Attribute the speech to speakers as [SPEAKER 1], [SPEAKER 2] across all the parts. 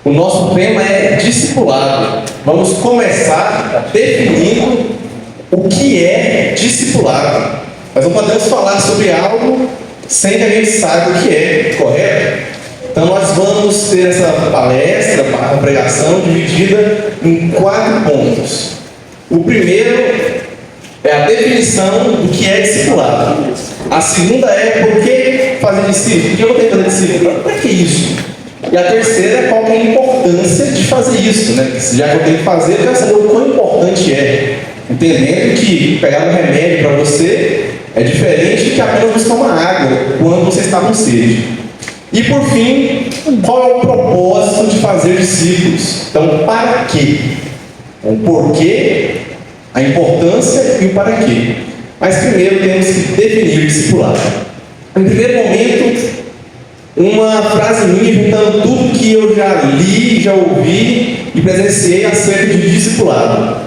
[SPEAKER 1] O nosso tema é discipulado. Vamos começar definindo o que é discipulado. Nós não podemos falar sobre algo sem que a gente saiba o que é, correto? Então nós vamos ter essa palestra, a pregação, dividida em 4 pontos. O primeiro é a definição do que é discipulado. A segunda é por que fazer discípulo? Por que eu vou ter que fazer discípulo? Para que isso? E a terceira é qual que é a importância de fazer isso, né? Já que eu tenho que fazer, eu quero saber o quão importante é. Entendendo que pegar um remédio para você é diferente que apenas buscar uma água quando você está com sede. E por fim, qual é o propósito de fazer discípulos? Então, para quê? O porquê, a importância e o para quê. Mas primeiro temos que definir o discipulado. Em primeiro momento, uma frase minha juntando tudo que eu já li, já ouvi e presenciei acerca de discipulado.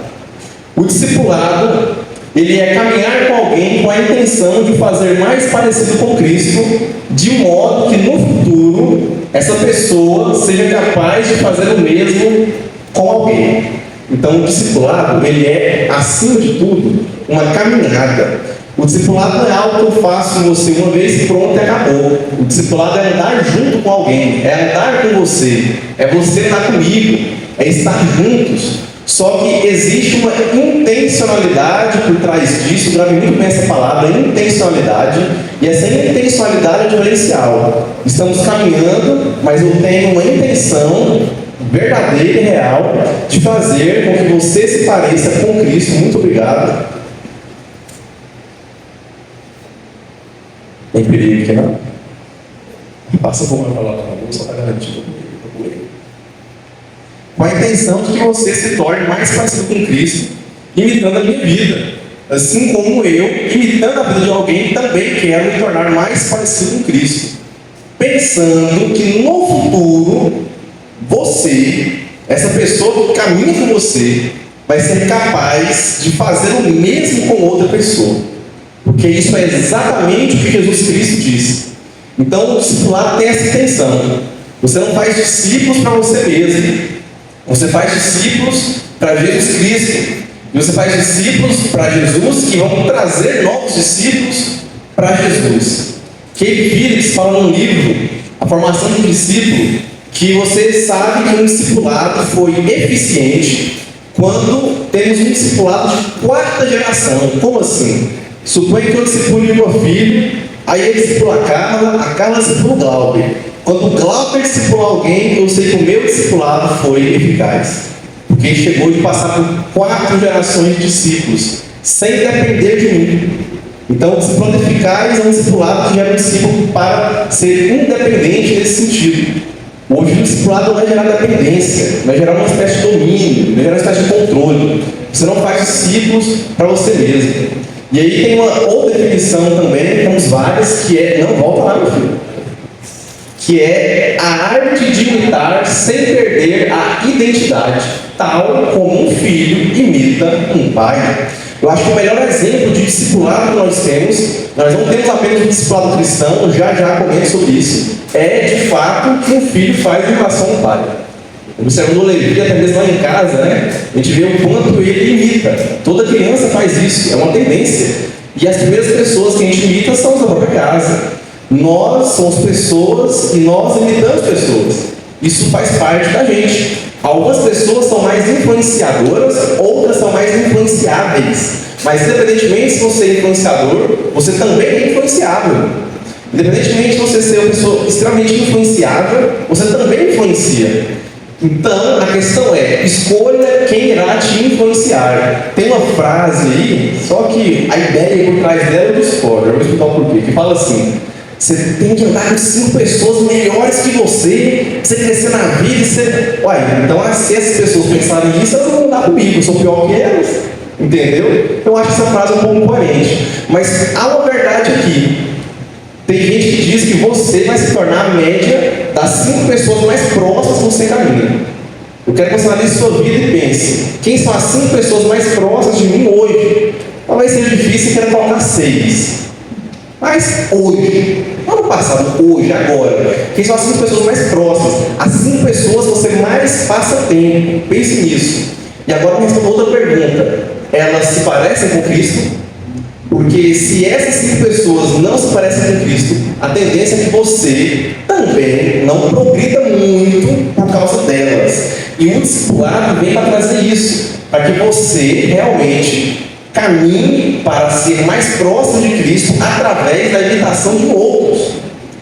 [SPEAKER 1] O discipulado, ele é caminhar com alguém com a intenção de fazer mais parecido com Cristo, de modo que no futuro essa pessoa seja capaz de fazer o mesmo com alguém. Então o discipulado, ele é, acima de tudo, uma caminhada. O discipulado não é algo que eu faço com você uma vez e pronto, e acabou. O discipulado é andar junto com alguém, é andar com você, é você estar comigo, é estar juntos. Só que existe uma intencionalidade por trás disso, grave muito bem essa palavra, intencionalidade, e essa intencionalidade é diferencial. Estamos caminhando, mas eu tenho uma intenção verdadeira e real de fazer com que você se pareça com Cristo. Muito obrigado. Tem perigo aqui, não? Passa por uma palavra na bolsa, está garantido. Com a intenção de que você se torne mais parecido com Cristo, imitando a minha vida. Assim como eu, imitando a vida de alguém, também quero me tornar mais parecido com Cristo. Pensando que no futuro, você, essa pessoa que caminha com você, vai ser capaz de fazer o mesmo com outra pessoa. Porque isso é exatamente o que Jesus Cristo disse. Então o discipulado tem essa intenção. Você não faz discípulos para você mesmo. Você faz discípulos para Jesus Cristo. E você faz discípulos para Jesus que vão trazer novos discípulos para Jesus. Keith Phillips fala num livro, A Formação de um Discípulo, que você sabe que um discipulado foi eficiente quando temos um discipulado de 4ª geração. Como assim? Suponha que eu discipule meu filho, aí ele discipula a Carla discipula o Glauber. Quando o Glauber discipula alguém, eu sei que o meu discipulado foi eficaz. Porque ele chegou de passar por 4 gerações de discípulos, sem depender de mim. Então, o discipulado eficaz é um discipulado que gera um discípulo para ser independente nesse sentido. Hoje, o discipulado não vai gerar dependência, vai gerar uma espécie de domínio, vai gerar uma espécie de controle. Você não faz discípulos para você mesmo. E aí tem uma outra definição também, temos várias, que é, não volta lá meu filho, que é a arte de imitar sem perder a identidade, tal como um filho imita um pai. Eu acho que o melhor exemplo de discipulado que nós não temos apenas um discipulado cristão, já comento sobre isso, é de fato que um filho faz em relação ao pai. Observando o Levi, até mesmo lá em casa, né? A gente vê o quanto ele imita. Toda criança faz isso, é uma tendência. E as primeiras pessoas que a gente imita são da própria casa. Nós somos pessoas e nós imitamos pessoas. Isso faz parte da gente. Algumas pessoas são mais influenciadoras, outras são mais influenciáveis. Mas independentemente se você é influenciador, você também é influenciável. Independentemente de você ser uma pessoa extremamente influenciável, você também influencia. Então, a questão é, escolha quem irá te influenciar. Tem uma frase aí, só que a ideia por trás dela eu discordo, eu vou explicar o porquê, que fala assim: você tem que andar com 5 pessoas melhores que você crescer na vida e você... Uai, então se essas pessoas pensarem nisso, elas não vão andar comigo, eu sou pior que elas. Entendeu? Eu acho essa frase um pouco incoerente. Mas há uma verdade aqui. Tem gente que diz que você vai se tornar a média das 5 pessoas mais próximas que você caminha. Eu quero que você analise sua vida e pense: quem são as 5 pessoas mais próximas de mim hoje? Talvez seja difícil, quero colocar 6. Mas hoje, não no passado, hoje, agora, quem são as 5 pessoas mais próximas? As 5 pessoas que você mais mais passa tempo. Pense nisso. E agora me responda outra pergunta. Elas se parecem com Cristo? Porque se essas 5 pessoas não se parecem com Cristo, a tendência é que você também não progrida muito por causa delas. E o discipulado vem para trazer isso, para que você realmente caminhe para ser mais próximo de Cristo através da imitação de outros.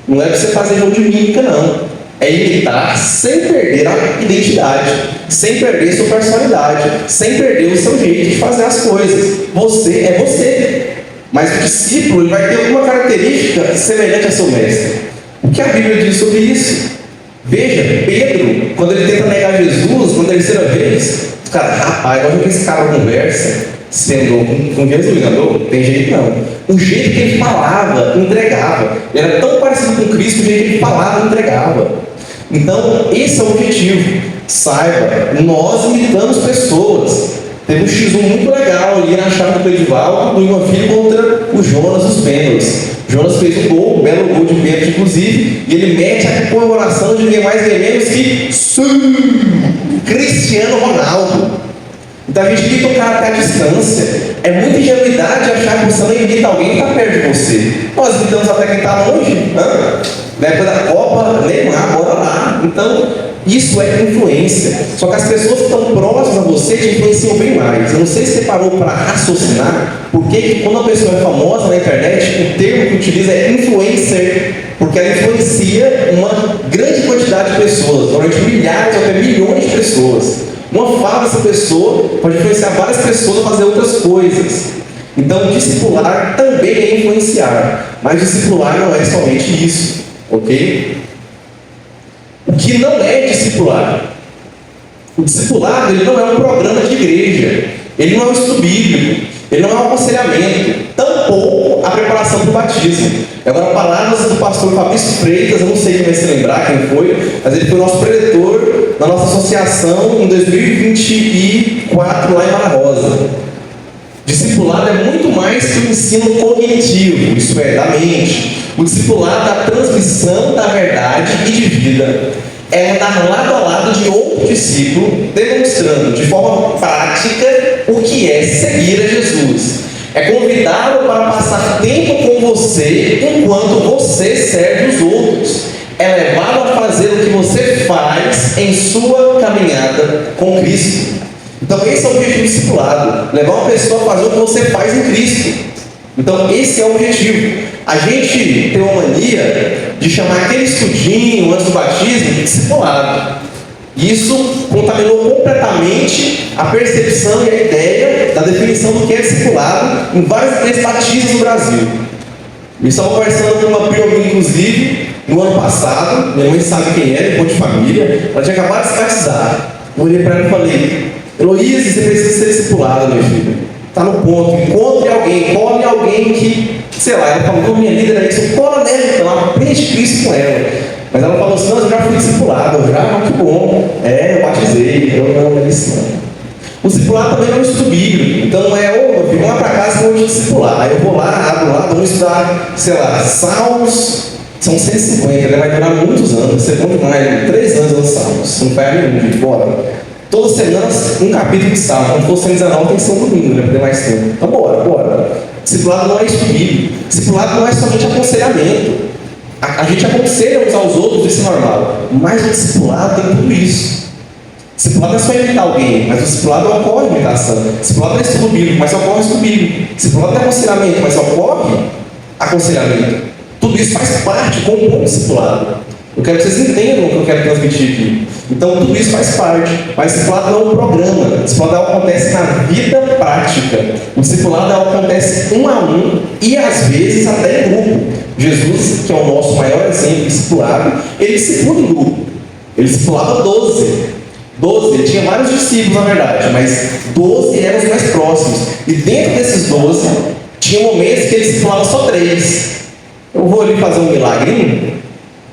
[SPEAKER 1] Não é para você fazer jogo de mímica, não. É imitar sem perder a identidade, sem perder sua personalidade, sem perder o seu jeito de fazer as coisas. Você é você. Mas o discípulo ele vai ter alguma característica semelhante a seu mestre. O que a Bíblia diz sobre isso? Veja, Pedro, quando ele tenta negar Jesus, na terceira vez, o cara, rapaz, olha que esse cara conversa, se andou com Jesus, não andou? Tem jeito não. O jeito que ele falava, entregava. Ele era tão parecido com Cristo, o jeito que ele falava, entregava. Então, esse é o objetivo. Saiba, nós imitamos pessoas. Teve um X1 muito legal ali na chave do Cleidival, do Ivan Filho contra o Jonas dos pênaltis. Jonas fez um gol, um belo gol de pênalti, inclusive, e ele mete a comemoração de ninguém mais nem menos que Cristiano Ronaldo. Então a gente imita o cara até a distância. É muita ingenuidade achar que você não imita alguém que está perto de você. Nós imitamos até quem está longe. Na época da Copa, Neymar, bora lá. Então, isso é influência. Só que as pessoas que estão próximas a você te influenciam bem mais. Eu não sei se você parou para raciocinar porque quando a pessoa é famosa na internet, o termo que utiliza é influencer, porque ela influencia uma grande quantidade de pessoas, normalmente milhares ou até milhões de pessoas. Uma fala dessa pessoa pode influenciar várias pessoas a fazer outras coisas. Então, discipular também é influenciar, mas discipular não é somente isso, ok? O que não é discipular? O discipulado ele não é um programa de igreja, ele não é um estudo bíblico, ele não é um aconselhamento, tampouco a preparação para o batismo. Agora, palavras do pastor Fabrício Freitas, eu não sei quem vai se lembrar quem foi, mas ele foi nosso preletor na nossa associação em 2024 lá em Mara Rosa. Discipulado é muito mais que o ensino cognitivo, isso é, da mente. O discipulado é a transmissão da verdade e de vida. É andar lado a lado de outro discípulo, demonstrando de forma prática o que é seguir a Jesus. É convidá-lo para passar tempo com você enquanto você serve os outros. É levá-lo a fazer o que você faz em sua caminhada com Cristo. Então esse é o objetivo do discipulado, levar uma pessoa a fazer o que você faz em Cristo. Então esse é o objetivo. A gente tem uma mania de chamar aquele estudinho antes do batismo de discipulado. Isso contaminou completamente a percepção e a ideia da definição do que é discipulado em várias igrejas batistas no Brasil. Eu estava conversando com uma prima minha, inclusive, no ano passado, minha mãe sabe quem é, depois de família, ela tinha acabado de se batizar. Eu olhei para ela e falei, Heloísa, você precisa ser discipulada, minha filha. Está no ponto, encontre alguém, colhe alguém que, sei lá, ela falou, minha líder é isso, cola nela, então, aprende Cristo com ela. Mas ela falou assim, não, eu já fui discipulado, que bom, eu batizei, eu não é isso não. O discipulado também é um estudo bíblico, então não é, meu filho, vamos lá para casa que eu vou te discipular. Aí eu vou lá, abro lá, vamos estudar, sei lá, Salmos, são 150, vai durar muitos anos, vai ser bom demais, 3 anos de Salmos, não faz nenhum, gente, bora. Toda semana um capítulo de Salmos, quando for 119 tem que ser um domingo, né, para ter mais tempo. Então bora. Discipulado não é estudo bíblico, discipulado não é somente aconselhamento. A gente aconselha uns aos outros, isso é normal, mas o discipulado tem tudo isso. Discipulado não é só imitar alguém, mas o discipulado ocorre imitação. Discipulado não é estudo bíblico, mas ocorre estudo bíblico. Discipulado não é aconselhamento, mas ocorre aconselhamento. Tudo isso faz parte, compõe o discipulado. Eu quero que vocês entendam o que eu quero transmitir aqui. Então, tudo isso faz parte. Mas o discipulado não é um programa. O discipulado acontece na vida prática. O discipulado acontece um a um e, às vezes, até em grupo. Jesus, que é o nosso maior exemplo de discipulado, ele discipula em grupo. Ele discipulava 12. Ele tinha vários discípulos, na verdade, mas 12 eram os mais próximos. E dentro desses 12, tinha momentos que ele discipulava só 3. Eu vou ali fazer um milagrinho.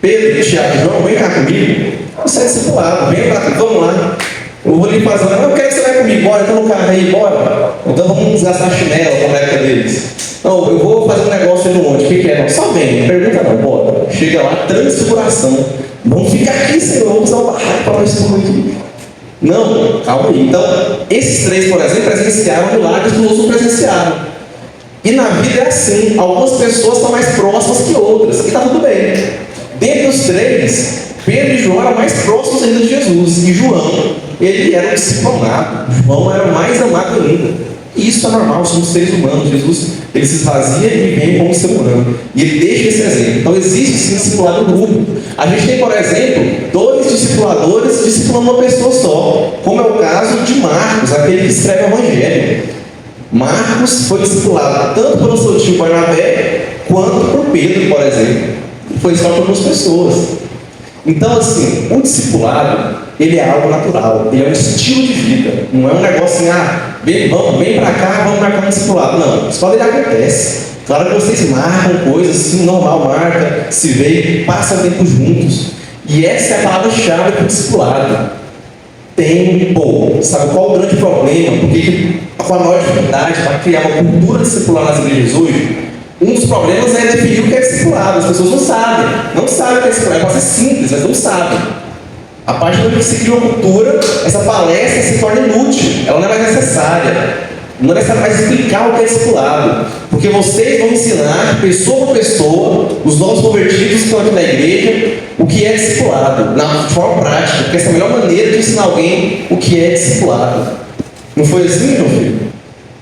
[SPEAKER 1] Pedro, Tiago e João, vem cá comigo. Você é discipulado, vem cá, vamos lá. Eu vou lhe fazer, eu quero que você vai comigo, bora, então no carro aí, bora. Então vamos desgastar a chinela com a época deles. Não, eu vou fazer um negócio aí no monte, o que é? Não, só vem, não pergunta não, bora. Chega lá, transfiguração. Vamos ficar aqui, Senhor, vamos usar o barraco para nós tudo aqui. Não, calma aí. Então, esses três, por exemplo, presenciaram milagres que os outros não presenciaram. E na vida é assim, algumas pessoas estão mais próximas que outras, e está tudo bem. Dentre os três, Pedro e João eram mais próximos ainda de Jesus, e João, ele era um discípulo amado, João era o mais amado ainda. E isso é normal, somos seres humanos. Jesus, ele se esvazia e vem como ser humano, e ele deixa esse exemplo. Então existe sim discipulado no grupo. A gente tem, por exemplo, 2 discipuladores discipulando uma pessoa só, como é o caso de Marcos, aquele que escreve o Evangelho. Marcos foi discipulado tanto pelo seu tio Barnabé, quanto por Pedro, por exemplo. Foi só por 2 pessoas. Então, assim, o discipulado, ele é algo natural, ele é um estilo de vida, não é um negócio assim, vem pra cá, vamos marcar um discipulado. Não, isso pode acontece. Claro que vocês marcam coisas, assim, normal, marca, se vê, passam tempo juntos. E essa é a palavra-chave para o discipulado. Tempo. Sabe qual o grande problema? Porque com a maior dificuldade para criar uma cultura discipular nas igrejas hoje, um dos problemas é definir o que é discipulado. As pessoas não sabem o que é discipulado. Pode ser simples, mas não sabem. A partir do momento que se cria uma cultura, essa palestra se torna inútil, ela não é mais necessária. Não é necessário mais explicar o que é discipulado, porque vocês vão ensinar, pessoa por pessoa, os novos convertidos que estão aqui na igreja, o que é discipulado, de forma prática, porque essa é a melhor maneira de ensinar alguém o que é discipulado. Não foi assim, meu filho?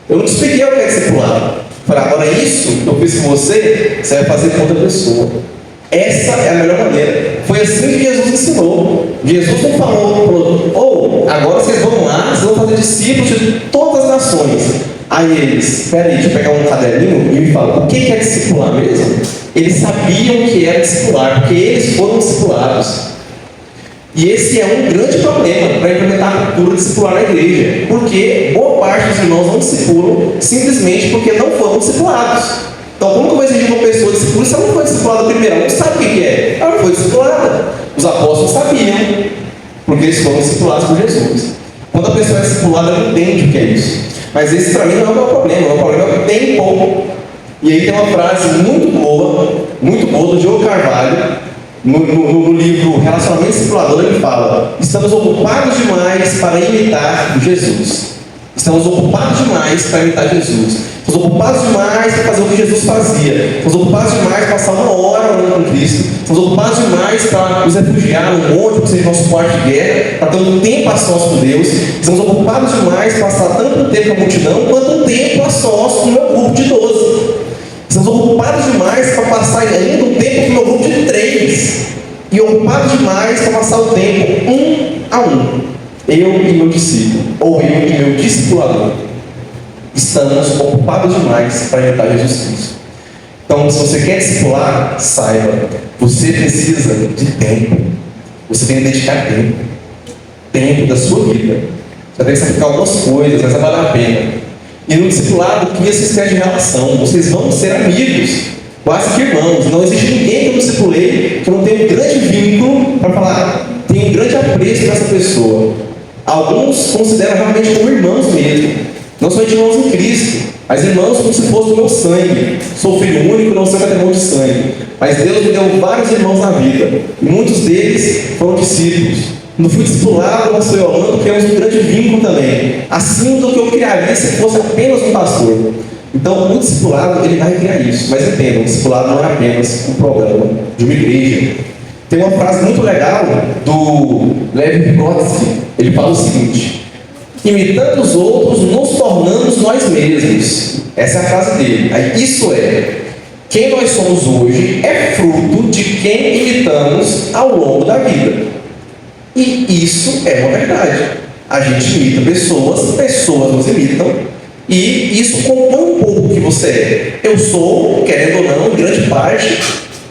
[SPEAKER 1] Eu não te expliquei o que é discipulado. Falei, agora isso que eu fiz com você, você vai fazer com outra pessoa. Essa é a melhor maneira. Foi assim que Jesus ensinou. Jesus não falou, agora vocês vão lá, vocês vão fazer discípulos de todas as nações. Aí eles, espera aí, deixa eu pegar um caderninho e me fala, o que é discipular mesmo? Eles sabiam o que era discipular, porque eles foram discipulados. E esse é um grande problema para implementar a cultura discipular na igreja, porque boa parte dos irmãos não discipulam simplesmente porque não foram discipulados. Então, como que eu vou exigir uma pessoa discipula se ela não foi discipulada primeiro? Ela não sabe o que é. Ela não foi discipulada. Os apóstolos sabiam, porque eles foram discipulados por Jesus. Quando a pessoa é discipulada, ela não entende o que é isso. Mas esse, para mim, não é o meu problema. O meu problema é que tem pouco. E aí tem uma frase muito boa, do Diogo Carvalho, no livro Relacionamento Discipulador. Ele fala: estamos ocupados demais para imitar Jesus. Estamos ocupados demais para imitar Jesus. Estamos ocupados demais para fazer o que Jesus fazia. Estamos ocupados demais para passar 1 hora orando com Cristo. Estamos ocupados demais para nos refugiar num monte, que seja nosso quarto de guerra, para ter um tempo a sós com Deus. Estamos ocupados demais para passar tanto tempo com a multidão, quanto um tempo a sós com o meu grupo de 12. Estamos ocupados demais para passar ainda um tempo com o meu grupo de 3. E ocupados demais para passar o tempo 1 a 1. Eu e meu discípulo, ou eu e meu discipulador. Estamos ocupados demais para imitar Jesus Cristo. Então, se você quer discipular, saiba, você precisa de tempo. Você tem que dedicar tempo da sua vida. Você tem que sacrificar algumas coisas, mas vale a pena. E no discipulado, o que se escreve de relação? Vocês vão ser amigos, quase que irmãos. Não existe ninguém que eu discipulei que não tenha um grande vínculo para falar, tem um grande apreço dessa pessoa. Alguns consideram realmente como irmãos mesmo. Não somente irmãos em Cristo, mas irmãos como se fosse do meu sangue. Sou filho único, não sou irmão de sangue. Mas Deus me deu vários irmãos na vida. E muitos deles foram discípulos. Não fui discipulado, mas fui orando, criamos um grande vínculo também. Assim do que eu criaria se fosse apenas um pastor. Então, o discipulado, ele vai criar isso. Mas entendam, o discipulado não é apenas um programa de uma igreja. Tem uma frase muito legal do Levi Vygotsky. Ele fala o seguinte: imitando os outros, nos tornamos nós mesmos. Essa é a frase dele. Aí, isso é, quem nós somos hoje é fruto de quem imitamos ao longo da vida. E isso é uma verdade. A gente imita pessoas nos imitam, e isso compõe um pouco o que você é. Eu sou, querendo ou não, em grande parte,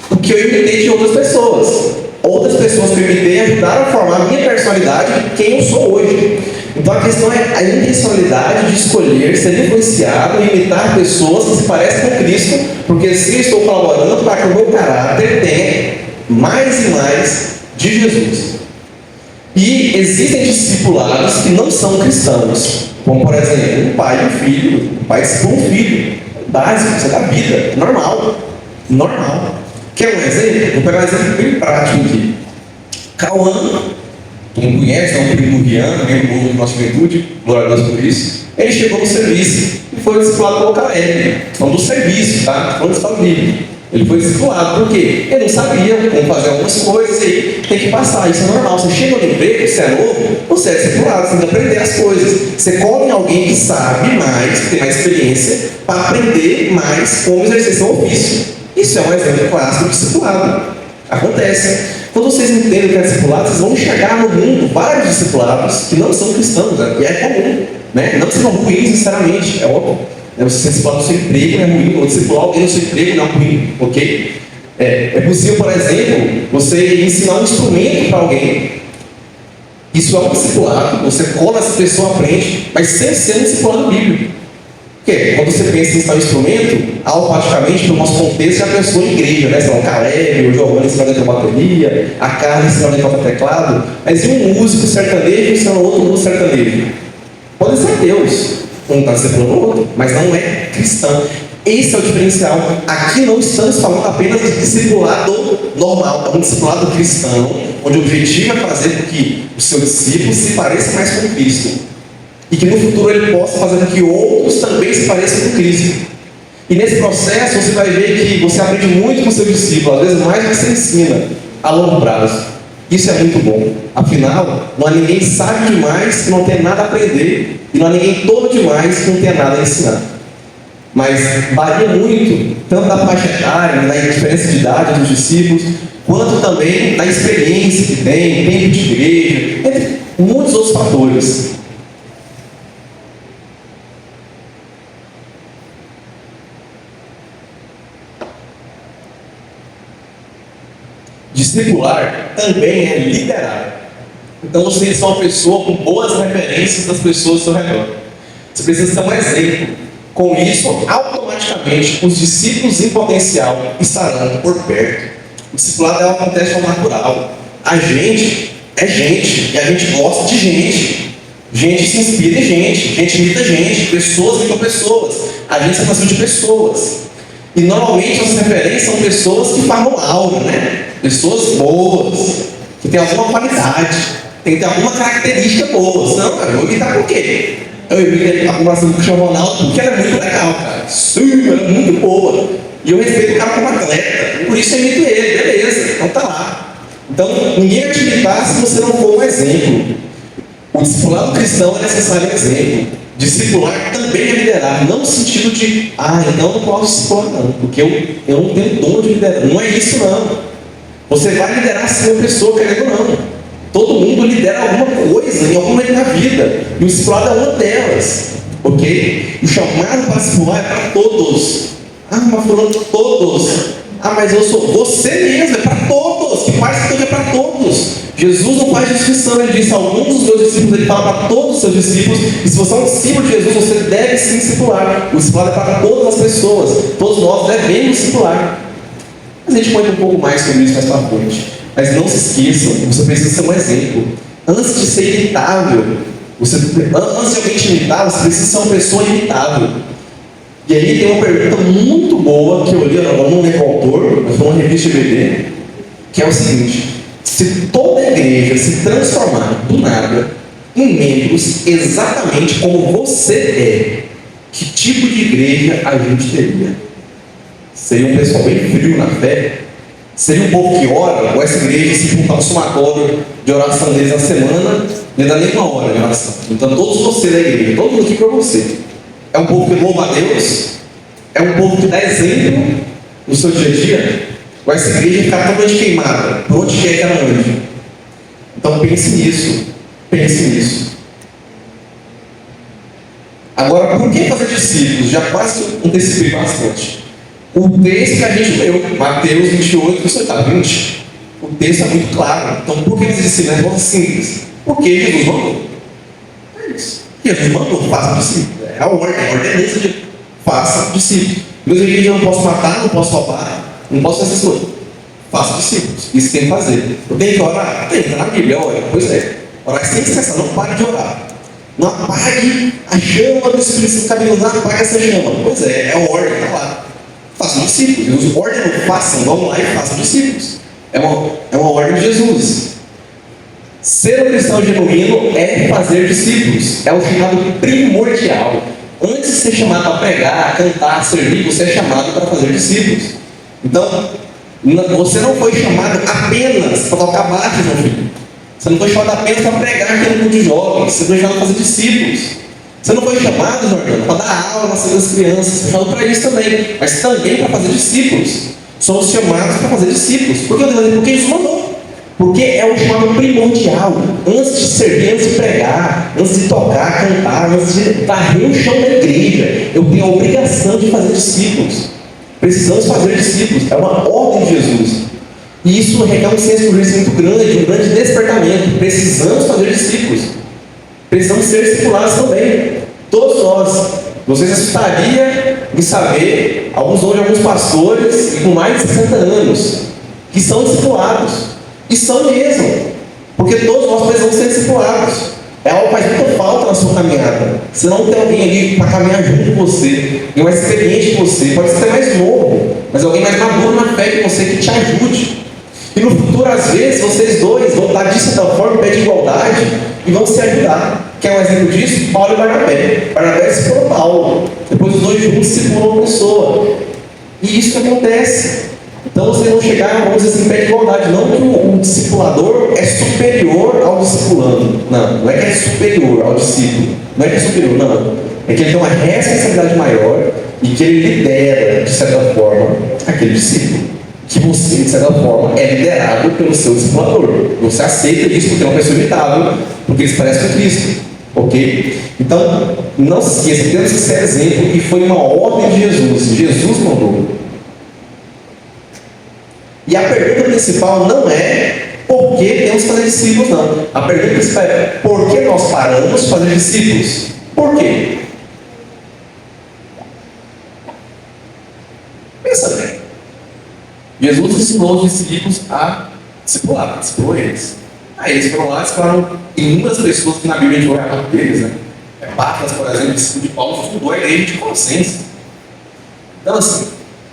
[SPEAKER 1] o que eu imitei de outras pessoas. Outras pessoas que eu imitei ajudaram a formar a minha personalidade e quem eu sou hoje. Então a questão é a intencionalidade de escolher ser influenciado e imitar pessoas que se parecem com Cristo, porque assim eu estou colaborando para que o meu caráter tenha mais e mais de Jesus. E existem discipulados que não são cristãos, como por exemplo, um pai e um filho. Um pai discipula um filho, básico, isso é da vida, normal. Normal. Quer um exemplo? Vou pegar um exemplo bem prático aqui. Cauã, tu não conhece, é um primo do Rian, membro novo da nossa juventude, glória a Deus por isso. Ele chegou no serviço e foi discipulado pelo Caleb. Falando do serviço, tá? Falando de família. Ele foi discipulado, por quê? Ele não sabia como fazer algumas coisas e tem que passar, isso é normal. Você chega no emprego, você é novo, você é discipulado, você tem que aprender as coisas. Você cola em alguém que sabe mais, que tem mais experiência, para aprender mais como exercer seu ofício. Isso é um exemplo clássico de discipulado. Acontece. Quando vocês entendem o que é discipulado, vocês vão enxergar no mundo vários discipulados que não são cristãos, né? E é comum, né? Não que sejam ruins, sinceramente, é óbvio. Você ser discipulado no seu emprego não é ruim, ou discipular alguém no seu emprego não é ruim, ok? É possível, por exemplo, você ensinar um instrumento para alguém. Isso é um discipulado, você cola essa pessoa, aprende, mas sem ser um discipulado bíblico. Porque quando você pensa em ensinar um instrumento, automaticamente, no nosso contexto, já pensou em igreja, né? Sei lá, o Caleb, o Giovanni ensinando a tocar bateria, a Carla ensinando a tocar teclado, mas e um músico sertanejo ensinando outro músico sertanejo? Pode ser Deus. Um está discipulando o outro, mas não é cristão. Esse é o diferencial. Aqui não estamos falando apenas de discipulado normal, é um discipulado cristão, onde o objetivo é fazer com que o seu discípulo se pareça mais com Cristo. E que no futuro ele possa fazer com que outros também se pareçam com Cristo. E nesse processo você vai ver que você aprende muito com o seu discípulo, às vezes mais do que você ensina a longo prazo. Isso é muito bom. Afinal, não há ninguém sábio demais que não tenha nada a aprender. E não há ninguém tolo demais que não tenha nada a ensinar. Mas varia muito, tanto da faixa etária, da diferença de idade dos discípulos, quanto também da experiência que tem, tempo de igreja, entre muitos outros fatores. Discipular também é liderar. Então você tem que ser uma pessoa com boas referências das pessoas ao seu redor. Você precisa ser um exemplo. Com isso, automaticamente, os discípulos em potencial estarão por perto. O discipulado acontece de forma natural. A gente é gente, e a gente gosta de gente. Gente se inspira em gente imita gente, pessoas imitam pessoas. A gente se aproxima de pessoas. E normalmente as referências são pessoas que falam algo, né? Pessoas boas, que têm alguma qualidade, tem que ter alguma característica boa. Senão, cara, eu vou imitar por quê? Eu imito a conversação do Cristiano Ronaldo porque ela é muito legal, cara. Sim, ela é muito boa. E eu respeito o cara como atleta. Por isso eu imito ele, beleza. Então tá lá. Então, ninguém vai te imitar se você não for um exemplo. O discipulado cristão é necessário um exemplo. Discipular também é liderar, não no sentido de, então eu não posso discipular não, porque eu não tenho dom de liderar. Não é isso não. Você vai liderar se uma pessoa, querendo ou não. Todo mundo lidera alguma coisa em algum momento da vida. E o discipulado é uma delas. Ok? O chamado para discipular é para todos. Mas falando todos. Mas eu sou você mesmo, é para todos. Que faz que é para todos. Jesus não faz distinção, ele disse a alguns dos meus discípulos, ele fala para todos os seus discípulos, e se você é um discípulo de Jesus, você deve sim discipular. O discipulado é para todas as pessoas. Todos nós devemos discipular. Mas a gente pode um pouco mais sobre isso mais para frente. Mas não se esqueçam, você precisa ser um exemplo. Antes de ser imitável, antes de alguém te imitar, você precisa ser uma pessoa imitável. E aí tem uma pergunta muito boa que eu li, eu não lembro o autor, mas foi uma revista BD, que é o seguinte: se toda a igreja se transformar do nada em membros exatamente como você é, que tipo de igreja a gente teria? Seria um pessoal bem frio na fé? Seria um povo que ora, ou essa igreja se juntar um somatório de oração deles na semana, não dá nem uma hora de oração. Então todos vocês da igreja, todo mundo aqui para você. É um povo que louva a Deus? É um povo que dá exemplo no seu dia a dia? Ou essa igreja ficar totalmente queimada? Por onde quer que ela ande? Então pense nisso. Pense nisso. Agora, por que fazer discípulos? Já quase antecipei bastante. O texto que a gente leu, Mateus 28, você está 20, o texto é muito claro. Então, por que eles discípulos? É resposta simples. Porque Jesus mandou. É isso. Jesus mandou, faça discípulos. É a ordenança de faça discípulos. Meus irmãos, eu não posso matar, não posso roubar, não posso fazer essas coisas. Faça discípulos. Isso tem que fazer. Eu tenho que orar? Tem, está na Bíblia, olha. Pois é. Orar sem cessar, não pare de orar. Não apague a chama do Espírito Santo cabelo, não apague essa chama. Pois é ordem, está lá. Façam discípulos. Jesus ordem, façam, vamos lá e façam discípulos. É uma ordem de Jesus. Ser um cristão genuíno é fazer discípulos. É o chamado primordial. Antes de ser chamado para pregar, cantar, servir, você é chamado para fazer discípulos. Então, você não foi chamado apenas para tocar baixo, meu filho. Você não foi chamado apenas para pregar aqui no grupo de jovens. Você foi chamado para fazer discípulos. Você não foi chamado, Jordano, para dar aula nas das crianças. Você foi chamado para isso também. Mas também para fazer discípulos. Somos chamados para fazer discípulos. Por que eu digo? Porque Jesus mandou. Porque é o chamado primordial. Antes de servir, antes de pregar, antes de tocar, cantar, antes de varrer o chão da igreja, eu tenho a obrigação de fazer discípulos. Precisamos fazer discípulos. É uma ordem de Jesus. E isso requer um senso de urgência muito grande, um grande despertamento. Precisamos fazer discípulos. Precisamos ser discipulados também. Todos nós. Você se assustaria em saber, alguns pastores com mais de 60 anos, que são discipulados. E são mesmo. Porque todos nós precisamos ser discipulados. É algo que faz muita falta na sua caminhada. Se não tem alguém ali para caminhar junto com você, e mais experiente que você, pode ser mais novo, mas alguém mais maduro na fé que você, que te ajude. E no futuro, às vezes, vocês dois vão estar de certa forma, pé de igualdade, e vão se ajudar. Quer um exemplo disso? Paulo e Barnabé. Barnabé se for Paulo. Depois os dois juntos se for uma pessoa. E isso que acontece. Então vocês vão chegar, vamos dizer assim, pé de igualdade. Não que o discipulador é superior ao discipulando. Não é que é superior ao discípulo. Não é que é superior, não. É que ele tem uma responsabilidade maior e que ele lidera, de certa forma, aquele discípulo. Que você, de certa forma, é liderado pelo seu discipulador. Você aceita isso porque é uma pessoa imitável, porque ele se parece com Cristo. Ok? Então, não se esqueça, temos que ser exemplo, e foi uma ordem de Jesus. Jesus mandou. E a pergunta principal não é por que temos que fazer discípulos, não. A pergunta principal é por que nós paramos de fazer discípulos? Por quê? Pensa bem. Jesus ensinou os discípulos a discipular, discipulou eles. Aí eles foram lá e discipularam inúmeras pessoas que na Bíblia a gente vai falar deles, né? Epáfras, por exemplo, discípulo de Paulo, fundou a igreja de Colossenses. Então, assim,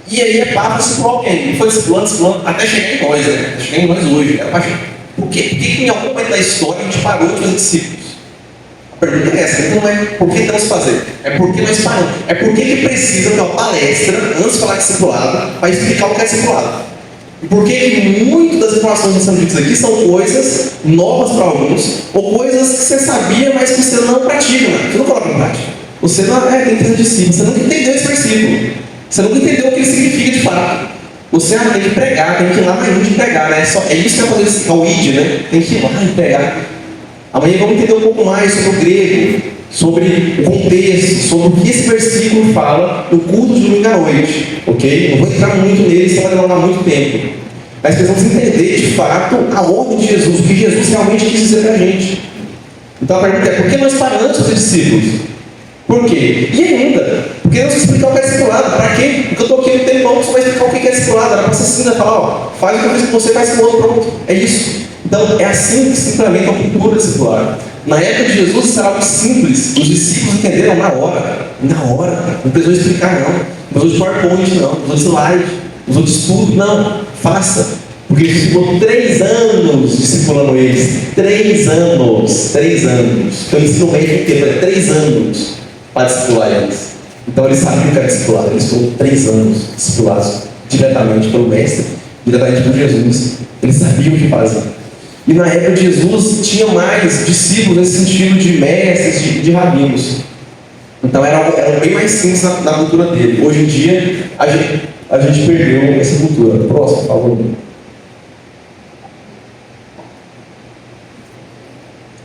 [SPEAKER 1] e aí Epáfras discipulou alguém, foi discipulando, até chegar em nós, né? Até chegar em nós hoje. Por quê? Por que em algum momento da história a gente parou de fazer discípulos? A pergunta é essa, então não é por que temos que fazer, é por que nós paramos. É por que precisa ter uma palestra, antes de falar de discipulado, para explicar o que é discipulado. E por que muitas das informações que são ditas aqui são coisas novas para alguns, ou coisas que você sabia, mas que você não pratica, né? Você não coloca em prática. Você não tem que fazer discípulo, você nunca entendeu esse versículo. Você nunca entendeu o que ele significa de fato. Você tem que pregar, tem que ir lá mais longe de pregar, né? É isso que é fazer o ID, né? Tem que ir lá e pregar. Amanhã vamos entender um pouco mais sobre o grego, sobre o contexto, sobre o que esse versículo fala no culto de domingo à noite, ok? Não vou entrar muito nele, senão vai demorar muito tempo. Mas precisamos entender de fato a ordem de Jesus, o que Jesus realmente quis dizer para a gente. Então a pergunta é, por que nós paramos de fazer discípulos? Por quê? E ainda, por que não se explicar o que é discipulado? Para quê? Porque eu estou aqui no tempão, você vai explicar o que é discipulado. Era para ser assim, né? Falar, ó, faz o que eu fiz com você, faz com o outro, pronto. É isso. Então, é assim que se implementa a cultura discipular. Na época de Jesus, isso era algo simples. Os discípulos entenderam na hora. Na hora. Não precisou explicar, não. Não precisou de PowerPoint, não. Não precisou de slide. Não precisou de estudo, não. Faça. Porque Jesus ficou 3 anos discipulando eles. 3 anos. 3 anos. Então, o ensino médio inteiro foi 3 anos para discipular eles. Então, eles sabiam que era discipulado. Eles foram 3 anos discipulados diretamente pelo Mestre, diretamente por Jesus. Eles sabiam o que fazer. E na época de Jesus tinha mais discípulos nesse sentido de mestres, de rabinos. Então era bem mais simples na cultura dele. Hoje em dia a gente perdeu essa cultura. Próximo, por favor.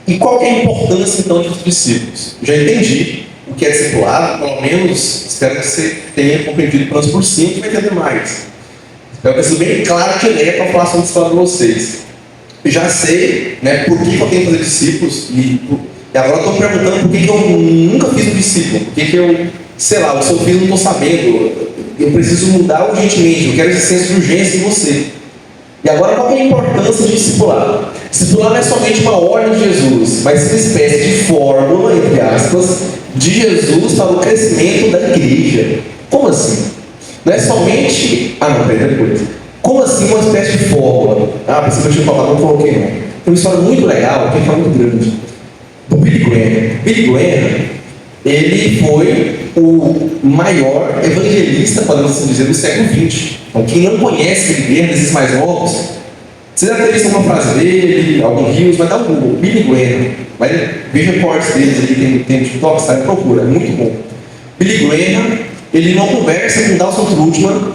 [SPEAKER 1] E qual que é a importância então dos discípulos? Já entendi o que é discipulado, pelo menos espero que você tenha compreendido pelo menos por cima, que vai entender mais. Espero que seja bem claro que é para falar sobre isso para vocês. Já sei, né, por que eu tenho que fazer discípulos e agora eu estou perguntando por que eu nunca fiz um discípulo, por que eu, sei lá, se eu fiz não estou sabendo, eu preciso mudar urgentemente, eu quero esse senso de urgência em você. E agora qual é a importância de discipular? Discipulado não é somente uma ordem de Jesus, mas uma espécie de fórmula, entre aspas, de Jesus para o crescimento da igreja. Como assim? Não é somente... não, peraí, depois. Como assim uma espécie de fórmula? Pensei que eu tinha falado, não coloquei não. Tem uma história muito legal, que é muito grande, do Billy Graham. Billy Graham, ele foi o maior evangelista, podemos assim dizer, do século XX. Então, quem não conhece Billy Graham, esses mais novos, você já teve uma frase dele, algum rios, mas dá um Google, Billy Graham. Veja cortes deles ali, tem TikTok, sabe? Procura, é muito bom. Billy Graham, ele não conversa com Dalton Trudman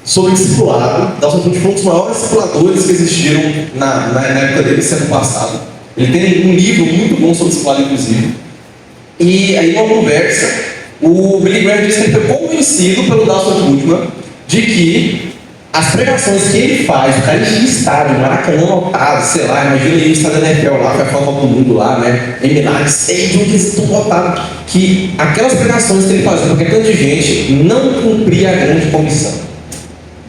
[SPEAKER 1] sobre discipulado. Dalton Trudman foi um dos maiores discipuladores que existiram na época dele, século passado. Ele tem um livro muito bom sobre discipulado, inclusive. E aí, numa conversa, o Billy Graham disse que ele foi convencido pelo Dalton Trudman de que as pregações que ele faz, o cara enche estádio, Maracanã lotado, sei lá, imagina aí o estádio da NFL lá, vai falar todo mundo lá, né? Em Milagres, de um quesito lotado, que aquelas pregações que ele fazia para aquele tanto de gente não cumpria a grande comissão.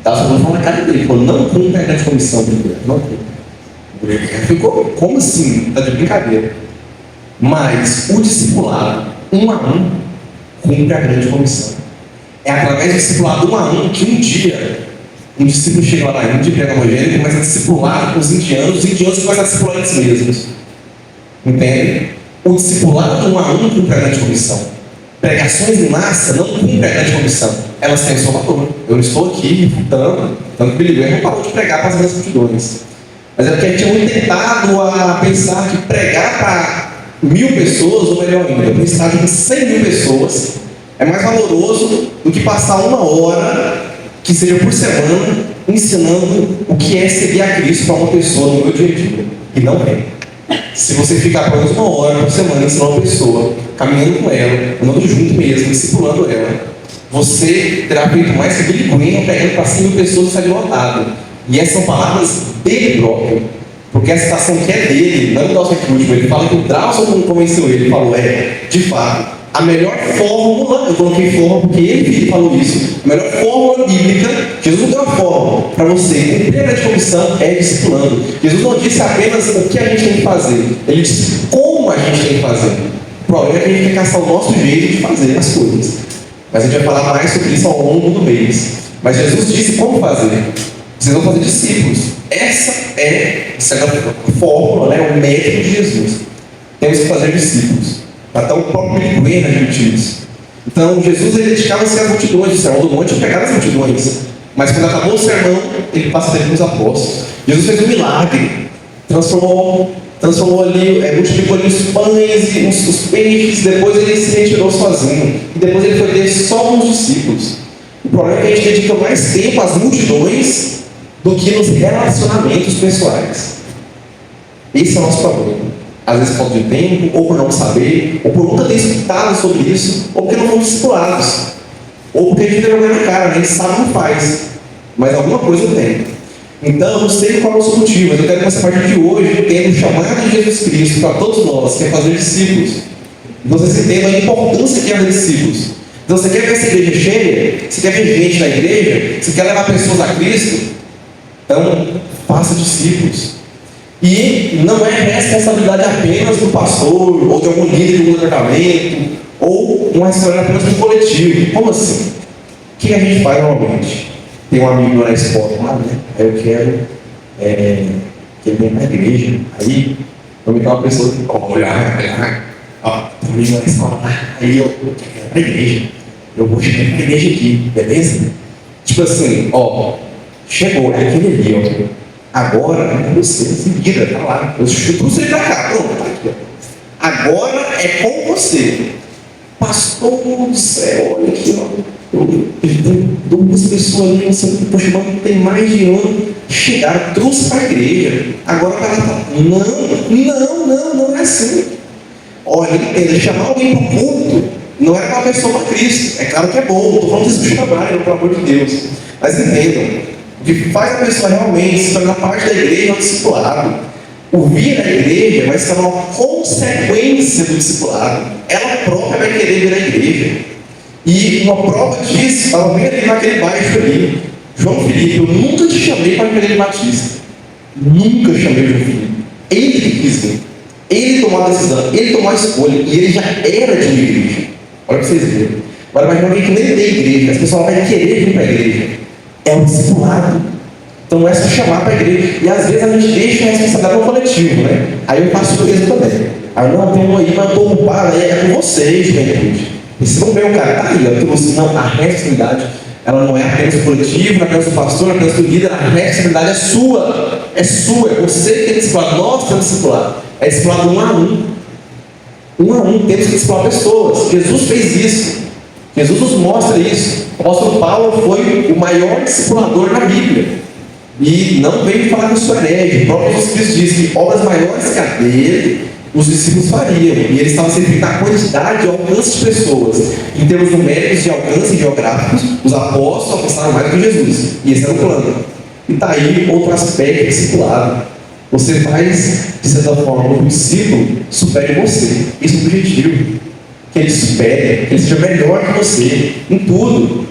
[SPEAKER 1] Tá, só vou falar na cara dele, falou, não cumpre a grande comissão, não cumpre. Ficou, como assim? Tá de brincadeira. Mas o discipulado, 1 a 1, cumpre a grande comissão. É através do discipulado 1 a 1 que um dia um discípulo chega lá na Índia, pega a Rogério e começa a discipular os indianos começam a discipular eles mesmos. Entende? O discipulado 1 a 1 cumpre a grande comissão. Pregações em massa não cumprem a grande comissão. Elas têm o seu valor. Eu não estou aqui refutando, tanto que Billy Graham parou de pregar para as grandes multidões. Mas é porque a gente é muito tentado a pensar que pregar para 1000 pessoas, ou melhor ainda, para um estádio de 100.000 pessoas, é mais valoroso do que passar 1 hora, que seja por semana, ensinando o que é seguir a Cristo para uma pessoa no meu dia a dia. E não é. Se você ficar pelo menos 1 hora por semana ensinando uma pessoa, caminhando com ela, andando junto mesmo, discipulando ela, você terá feito mais que Billy Graham pregando para 100.000 pessoas e sair lotado. E essas são palavras dele próprio. Porque a citação que é dele, não do Dalton Trudman, ele fala que o Dalton convenceu ele, ele falou, de fato, a melhor fórmula, eu coloquei fórmula porque ele falou isso, a melhor fórmula bíblica, Jesus não deu uma fórmula para você cumprir a grande comissão é discipulando. Jesus não disse apenas o que a gente tem que fazer, ele disse como a gente tem que fazer. O problema é que a gente tem que caçar o nosso jeito de fazer as coisas. Mas a gente vai falar mais sobre isso ao longo do mês. Mas Jesus disse como fazer. Vocês vão fazer discípulos. Essa é a fórmula, né, o método de Jesus. Temos que fazer discípulos. Até o próprio Billy Graham admitiu isso. Então, Jesus ele dedicava-se às multidões. O sermão do monte pegava as multidões. Mas quando acabou o sermão, ele passa tempo com os apóstolos. Jesus fez um milagre. Transformou ali, multiplicou ali os pães e os peixes. Depois ele se retirou sozinho. E depois ele foi ter só com os discípulos. O problema é que a gente dedica mais tempo às multidões do que nos relacionamentos pessoais. Esse é o nosso problema. Às vezes falta de tempo, ou por não saber, ou por nunca ter escutado sobre isso, ou porque não fomos discipulados, ou porque a gente tem vergonha na cara, a gente sabe e não faz, mas alguma coisa tem. Então, eu não sei qual é o nosso motivo, mas eu quero que essa partir de hoje tenha um chamado de Jesus Cristo para todos nós, que é fazer discípulos. E vocês entendam a importância que é fazer discípulos. Então, você quer ver essa igreja cheia? Você quer ver gente na igreja? Você quer levar pessoas a Cristo? Então, faça discípulos. E não é responsabilidade apenas do pastor, ou de algum líder do departamento, ou uma responsabilidade apenas do coletivo. Como assim? O que a gente faz normalmente? Tem um amigo na escola lá, né? Aí eu quero que ele venha para a igreja. Aí eu me dou uma pessoa que olha, tem um amigo na escola lá. Aí eu quero para a igreja. Eu vou chegar para a igreja aqui, beleza? Tipo assim, chegou, é aquele ali, agora é você, se vira, tá lá. Eu trouxe ele pra cá, pronto, tá aqui, Agora é com você. Pastor do céu, olha aqui, Eu tenho 2 pessoas ali, você está chamando, tem mais de ano. Chegaram, trouxe para a igreja. Agora o cara fala, não é assim. Olha, entenda, chamar alguém para o culto não é para a pessoa para Cristo. É claro que é bom, estou falando disso de trabalho, pelo amor de Deus. Mas entendam, o que faz a pessoa realmente se tornar parte da igreja é o discipulado. O vir à igreja vai ser uma consequência do discipulado. Ela própria vai querer vir à igreja. E uma prova disso, estava bem ali naquele baixo ali. João Felipe, eu nunca te chamei para a igreja batista. Nunca chamei o João Felipe. Ele que quis vir. Ele tomou a decisão, ele tomou a escolha, e ele já era de uma igreja. Olha para vocês verem. Agora imagina alguém que nem tem igreja, as pessoas vão querer vir para a igreja. É um discipulado. Então não é só chamar para a igreja. E às vezes a gente deixa a responsabilidade no coletivo, né? Aí eu faço o mesmo também. Aí não, tem um aí, mas estou ocupado, é com vocês, juventude. E se não vem o cara, tá aí, eu trouxe, não, a responsabilidade, ela não é apenas do coletivo, não é apenas do pastor, não é apenas do líder, a responsabilidade é sua. É sua, é você que tem que discipular, nós temos que discipular. É discipulado 1 a 1. 1 a 1, temos que discipular pessoas. Jesus fez isso. Jesus nos mostra isso. O apóstolo Paulo foi o maior discipulador na Bíblia. E não veio falar com sua herege. O próprio Jesus Cristo diz que obras maiores que a dele, os discípulos fariam. E ele estava se referindo à quantidade e alcance de pessoas. Em termos numéricos de alcance geográficos, os apóstolos alcançaram mais do que Jesus. E esse era o plano. E está aí outro aspecto discipulado. Você faz, de certa forma, o discípulo supere você. Esse é o objetivo. Que ele supere, que ele seja melhor que você em tudo.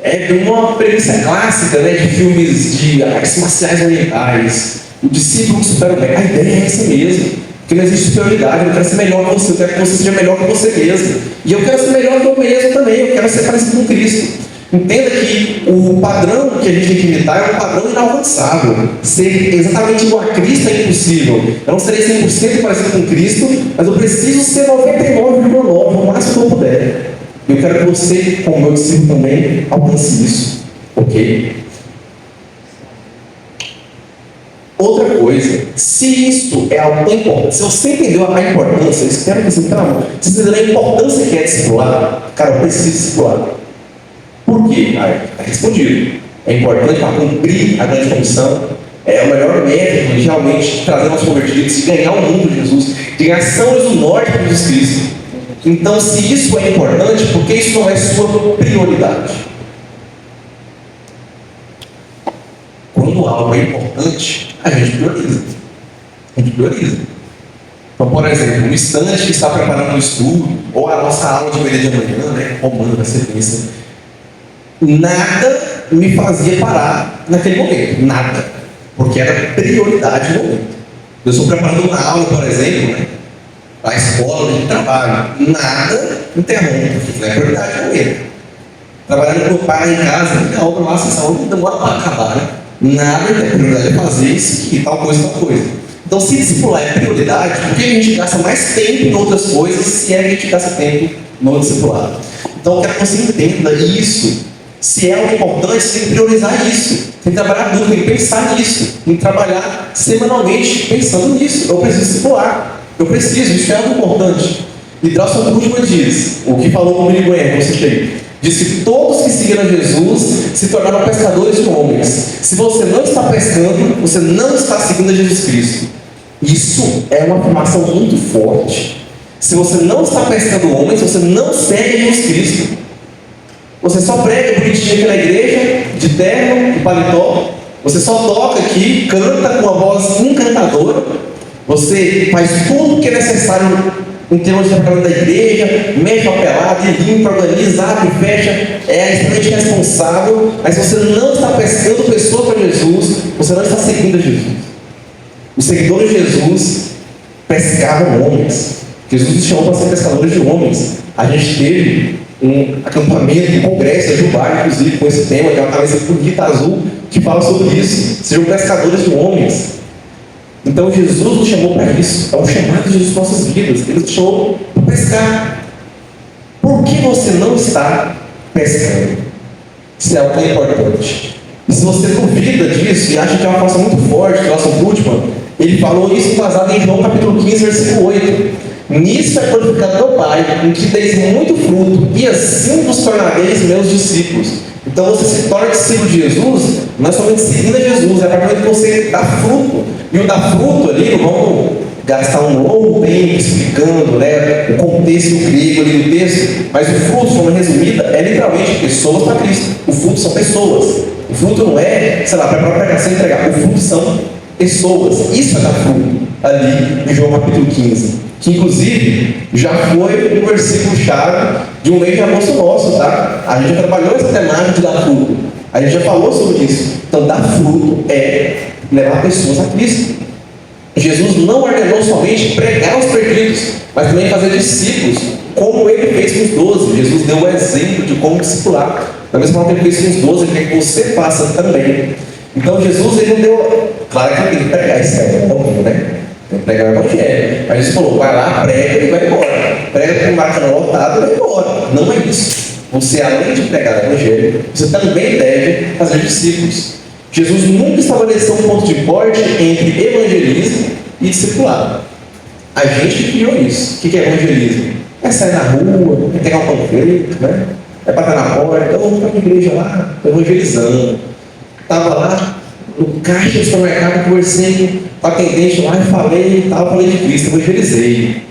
[SPEAKER 1] É uma premissa clássica, né, de filmes de artes marciais orientais. O discípulo que supera o bem. A ideia é essa mesmo. Porque não existe superioridade. Eu quero ser melhor que você. Eu quero que você seja melhor que você mesmo. E eu quero ser melhor que eu mesmo também. Eu quero ser parecido com Cristo. Entenda que o padrão que a gente tem que imitar é um padrão inalcançável. Ser exatamente igual a Cristo é impossível. Eu não serei 100% parecido com Cristo, mas eu preciso ser 99,9%, o máximo que eu puder. Eu quero que você, como meu discípulo também, alcance isso. Ok? Outra coisa, se isso é algo tão importante, se você entendeu a importância, eu espero que você entenda, se você entendeu a importância que é discipular, cara, eu preciso discipular. Por quê? Está respondido. É importante para cumprir a grande comissão. É o melhor método de realmente trazer aos convertidos, de ganhar o mundo de Jesus, de ganhar São Luís do Norte para Jesus Cristo. Então, se isso é importante, por que isso não é sua prioridade? Quando algo é importante, a gente prioriza. A gente prioriza. Então, por exemplo, um estudante que está preparando o estudo, ou a nossa aula de manhã de amanhã, né, romana na sequência, nada me fazia parar naquele momento, nada, porque era prioridade no momento. Eu estou preparando uma aula, por exemplo, né, para a escola de trabalho, nada interrompe, não é prioridade no momento. Trabalhando com o pai em casa, a obra lá, essa aula não demora para acabar, né? Nada é prioridade, é fazer isso aqui, tal coisa. Então, se discipular é prioridade, por que a gente gasta mais tempo em outras coisas se a gente gasta tempo no discipulado? Então, eu quero que você entenda isso. Se é algo importante, você tem que priorizar isso. Tem que trabalhar duro, tem que pensar nisso. Tem que trabalhar semanalmente pensando nisso. Eu preciso discipular. Eu preciso, isso é algo importante. E Drawson Goodman diz, o que falou com o Billy Graham, você tem. Diz que todos que seguiram Jesus se tornaram pescadores de homens. Se você não está pescando, você não está seguindo a Jesus Cristo. Isso é uma afirmação muito forte. Se você não está pescando homens, você não segue Jesus Cristo. Você só prega bonitinho aqui na igreja, de terno, de paletó. Você só toca aqui, canta com uma voz encantadora. Você faz tudo o que é necessário em termos de trabalho da igreja, mexe papelada, limpa, organiza, abre, fecha, é extremamente responsável, mas você não está pescando pessoas para Jesus, você não está seguindo Jesus. Os seguidores de Jesus pescavam homens. Jesus nos chamou para ser pescadores de homens. A gente teve um acampamento, um congresso da Jubar, inclusive, com esse tema, que é uma camisa bonita azul, que fala sobre isso. Sejam pescadores de homens. Então Jesus nos chamou para isso. É um chamado de Jesus nossas vidas. Ele nos chamou para pescar. Por que você não está pescando? Isso é algo tão importante. E se você duvida disso e acha que é uma força muito forte do nosso Goodman, ele falou isso baseado em João capítulo 15, versículo 8. Nisso é glorificado meu Pai, em que deis muito fruto, e assim vos tornareis meus discípulos. Então você se torna discípulo de Jesus, não é somente seguindo a Jesus, é para que você dá fruto. E o dar fruto ali, não vamos gastar um longo tempo explicando, né, o contexto grego ali do texto, mas o fruto, de forma resumida, é literalmente pessoas para Cristo. O fruto são pessoas. O fruto não é, sei lá, para a pregação entregar. O fruto são pessoas. Isso é dar fruto ali em João capítulo 15. Que inclusive já foi um versículo-chave de um mês de agosto nosso, tá? A gente já trabalhou essa temática de dar fruto. A gente já falou sobre isso. Então, dar fruto é levar pessoas a Cristo. Jesus não ordenou somente pregar aos perdidos, mas também fazer discípulos, como ele fez com os 12. Jesus deu o exemplo de como discipular. Da mesma forma que ele fez com os 12, ele quer que você faça também. Então Jesus, ele não deu... Claro que ele tem que pregar, isso é bom, né? Tem que pregar o evangelho. Mas Jesus falou, vai lá, prega e vai embora. Prega com o bacana lotado e vai embora. Não é isso. Você, além de pregar o evangelho, você também deve fazer discípulos. Jesus nunca estabeleceu um ponto de corte entre evangelismo e discipulado. A gente criou isso. O que é evangelismo? É sair na rua, é pegar um panfleto, né? É bater na porta, então vamos para a igreja lá, estou evangelizando. Estava lá no caixa do supermercado, conversei com a atendente lá e falei de Cristo, evangelizei.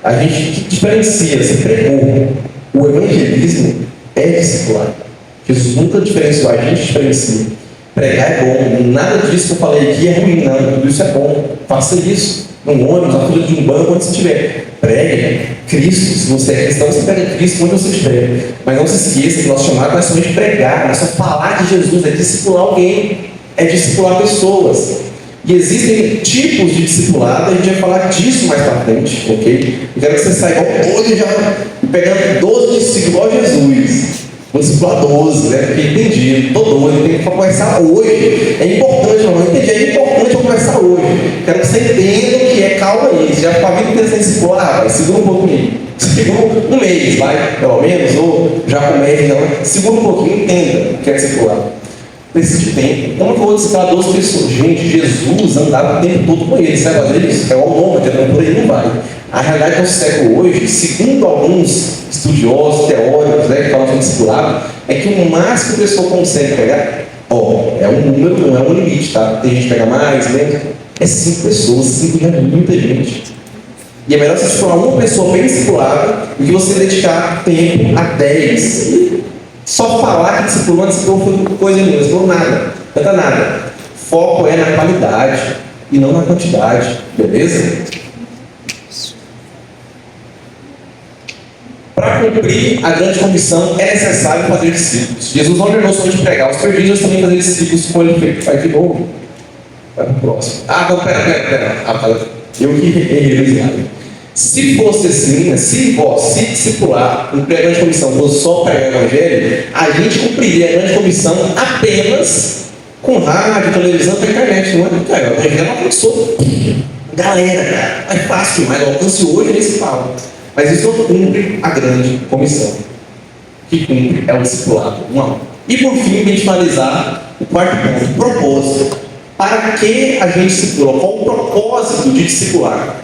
[SPEAKER 1] A gente diferencia, você pregou. O evangelismo é discipulado. Jesus nunca diferenciou, a gente diferencia. Pregar é bom, nada disso que eu falei aqui é ruim, não, tudo isso é bom. Faça isso, num ônibus, na fila de um banco, onde você estiver. Pregue Cristo, se você é cristão, você prega Cristo onde você estiver. Mas não se esqueça que nosso chamado não é somente pregar, não é só falar de Jesus, é discipular alguém, é discipular pessoas. E existem tipos de discipulado, a gente vai falar disso mais pra frente, ok? Eu quero que você saia igual hoje já pegando 12 discípulos igual Jesus. Vou discipular 12, né? Porque entendi, estou doido, tenho que começar hoje. É importante, não entendi, é importante eu começar hoje. Quero que você entenda o que é, calma aí. Você já ficou a vida inteira sem discipular, vai, segura um pouquinho. Segura um mês, vai, pelo menos, ou já começa, então, segura um pouquinho, entenda o que é discipular. Precisa de tempo. Como que eu vou discipular 12 pessoas? Gente, Jesus andava o tempo todo com eles, sabe fazer isso? É o nômade, por aí não vai. A realidade do século hoje, segundo alguns estudiosos, teóricos, né, que falam sobre discipulado, é que o máximo que a pessoa consegue pegar, é um número, não é um limite, tá? Tem gente que pega mais, né? É 5 pessoas, 5 já é muita gente. E é melhor você discipular uma pessoa bem discipulada do que você dedicar tempo a 10. Só falar que discipulou foi coisa nenhuma, discipulou nada, não adianta nada. Foco é na qualidade e não na quantidade, beleza? Para cumprir a grande comissão é necessário fazer discípulos. Jesus não ordenou somente pregar os perdidos, também fazer discípulos com ele. Vai de novo. Vai para o próximo. Não, pera. Eu que errei. Se fosse assim, né, se discipular, cumprir a grande comissão, fosse só pregar o evangelho, a gente cumpriria a grande comissão apenas com rádio, televisão e internet. Não é? Cara, o evangelho alcançou galera, cara. É fácil, mas o alcance hoje nem se fala. Mas isso não cumpre a grande comissão. O que cumpre é o discipulado. E por fim, para a gente finalizar, o quarto ponto, o propósito. Para que a gente discipula? Qual o propósito de discipular?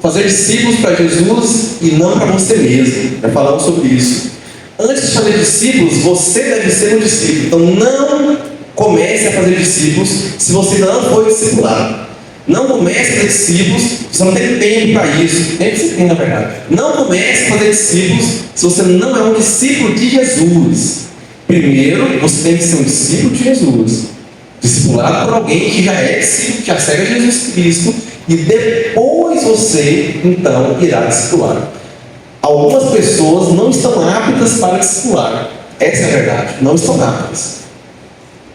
[SPEAKER 1] Fazer discípulos para Jesus e não para você mesmo. Já falamos sobre isso. Antes de fazer discípulos, você deve ser um discípulo. Então não comece a fazer discípulos se você não for discipulado. Não comece a fazer discípulos se você não tem tempo para isso. Nem que você tem, na verdade. Não comece a fazer discípulos se você não é um discípulo de Jesus. Primeiro, você tem que ser um discípulo de Jesus. Discipulado por alguém que já é discípulo, que já segue a Jesus Cristo. E depois você, então, irá discipular. Algumas pessoas não estão aptas para discipular. Essa é a verdade. Não estão aptas.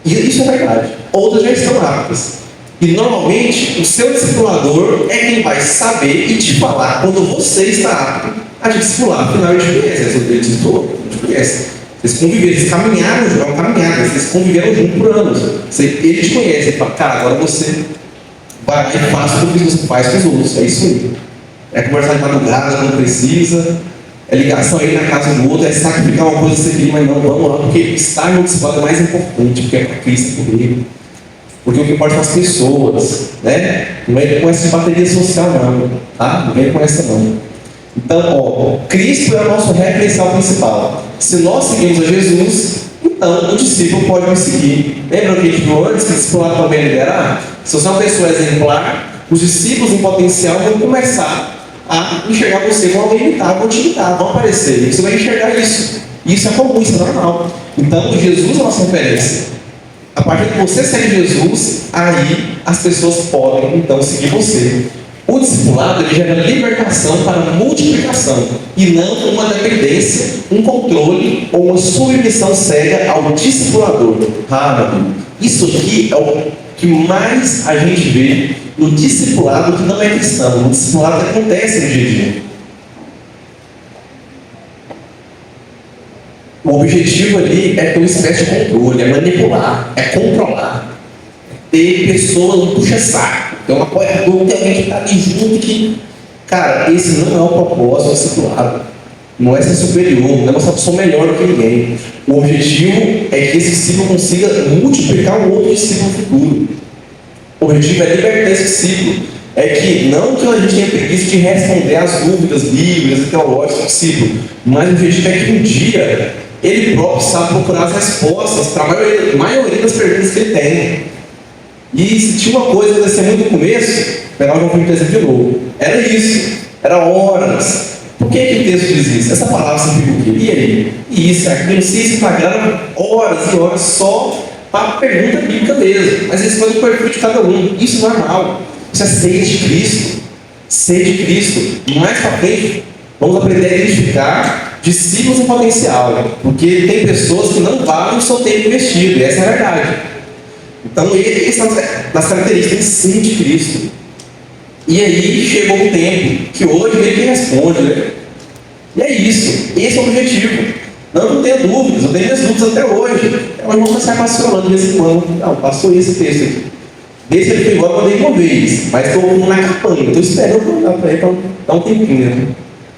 [SPEAKER 1] E isso é verdade. Outras já estão aptas. E normalmente o seu discipulador é quem vai saber e te falar quando você está apto a te discipular. Afinal, ele te conhece. Ele te conhece. Vocês conviveram, vocês caminharam, jogaram caminhada, vocês conviveram junto por anos. Ele te conhece. Ele fala, cara, agora você vai lá e faz o que você faz com os outros. É isso aí. É conversar de madrugada quando precisa. É ligação aí na casa do outro. É sacrificar uma coisa que você queria, mas não, vamos lá. Porque estar no discipulado é mais importante. Porque é para Cristo comigo. Porque o que importa são as pessoas, né? Não vem com essa bateria social, não. Tá? Não vem com essa, não. Então, Cristo é o nosso referencial principal. Se nós seguimos a Jesus, então o discípulo pode me seguir. Lembra que a gente viu antes que o discipulado também liderar? Se você é uma pessoa exemplar, os discípulos em potencial vão começar a enxergar você, vão imitar, vão te imitar, vão aparecer. E você vai enxergar isso. Isso é comum, isso é normal. Então, Jesus é a nossa referência. A partir que você segue Jesus, aí as pessoas podem então seguir você. O discipulado ele gera libertação para multiplicação e não uma dependência, um controle ou uma submissão cega ao discipulador. Isso aqui é o que mais a gente vê no discipulado que não é cristão, no discipulado que acontece no dia a dia. O objetivo ali é ter uma espécie de controle, é manipular, é controlar, é ter pessoas no puxa-saco, ter um apoiador, ter alguém que está ali junto que... Cara, esse não é o propósito do discipulado. Não é ser superior, não é mostrar que eu sou melhor do que ninguém. O objetivo é que esse discípulo consiga multiplicar um outro discípulo futuro. O objetivo é libertar esse discípulo. É que não que a gente tenha preguiça de responder às dúvidas bíblicas e teológicas do discípulo, mas o objetivo é que um dia ele próprio sabe procurar as respostas para a maioria das perguntas que ele tem. E se tinha uma coisa que acontecia muito no começo, pegar o João Felipe exemplo de novo, era isso, era horas. Por que o texto diz isso? Essa palavra significa o quê? E aí? E isso, aquilo, se pagaram horas e horas só para pergunta bíblica mesmo. Mas eles fazem o perfil de cada um. Isso não é mal. Isso é sede de Cristo. Sede de Cristo. Mais para frente, vamos aprender a identificar discípulos em potencial. Porque tem pessoas que não valem o seu tempo investido. E essa é a verdade. Então, esse é das características de sede de Cristo. E aí chegou um tempo que hoje ele que responde, né? E é isso, esse é o objetivo. Não tenho dúvidas, eu tenho minhas dúvidas até hoje. Eu vou começar a passar de vez em quando. Não, passou esse texto aqui. Desde que ele foi embora, eu mandei uma vez, mas estou na campanha, estou esperando mandar para ele para dar um tempinho, né?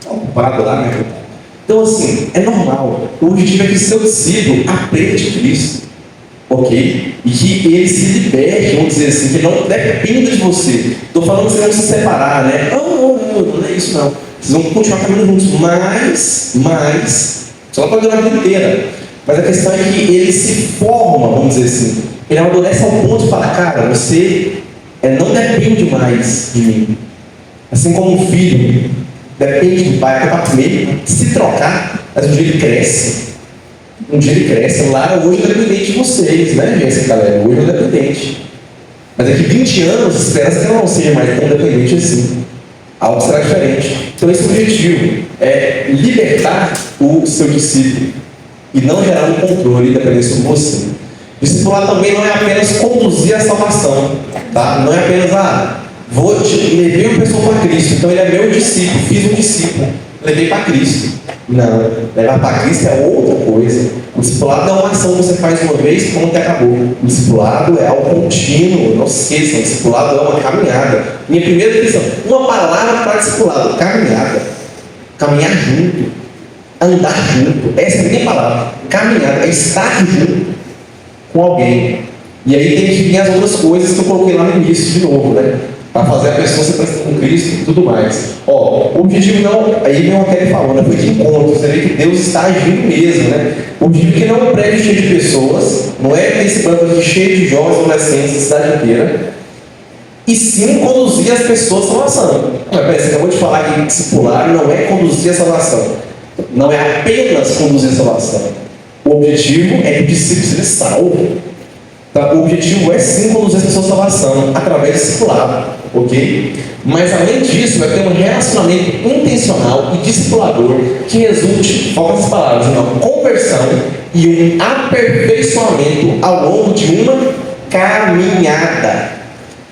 [SPEAKER 1] Está ocupado lá, né? Então, assim, é normal. O objetivo é que seu discípulo aprenda de Cristo. Ok? E que ele se liberte, vamos dizer assim, que não dependa de você. Estou falando que vocês vão se separar, né? Não é isso não. Vocês vão continuar caminhando juntos, mas só para durar a vida inteira. Mas a questão é que ele se forma, vamos dizer assim. Ele amadurece ao ponto de falar, cara, você não depende mais de mim. Assim como um filho depende do pai para comer, se trocar, mas um dia ele cresce. Um dia ele cresce, lá hoje é dependente de vocês, né, gente, galera? Hoje é dependente. Mas daqui 20 anos, espera-se que ela não seja mais tão dependente assim. Algo será diferente. Então esse objetivo é libertar o seu discípulo e não gerar um controle e dependência sobre você. Discipular também não é apenas conduzir a salvação, tá? Não é apenas, levei uma pessoa para Cristo, então ele é meu discípulo, fiz um discípulo, levei para Cristo. Não, levar para Cristo é outra coisa. O discipulado não é uma ação que você faz uma vez e pronto, acabou. O discipulado é algo contínuo, não se esqueçam, o discipulado é uma caminhada. Minha primeira questão, uma palavra para discipulado, caminhada. Caminhar junto, andar junto, essa é a minha palavra. Caminhada, é estar junto com alguém. E aí tem que vir as outras coisas que eu coloquei lá no início de novo, né? Para fazer a pessoa se parecer com Cristo e tudo mais. O objetivo não, aí mesmo que ele falou, né? Foi de encontro, você vê que Deus está agindo mesmo, né? O objetivo é que não é um prédio cheio de pessoas, não é ter esse banco aqui cheio de jovens e adolescentes da cidade inteira, e sim conduzir as pessoas à salvação. Você acabou de falar que discipular não é conduzir a salvação, não é apenas conduzir a salvação. O objetivo é que o discípulo seja salvo. O objetivo é sim conduzir as pessoas à salvação através do discipulado, ok? Mas além disso, vai ter um relacionamento intencional e discipulador que resulte, foca nessas palavras, em uma conversão e um aperfeiçoamento ao longo de uma caminhada.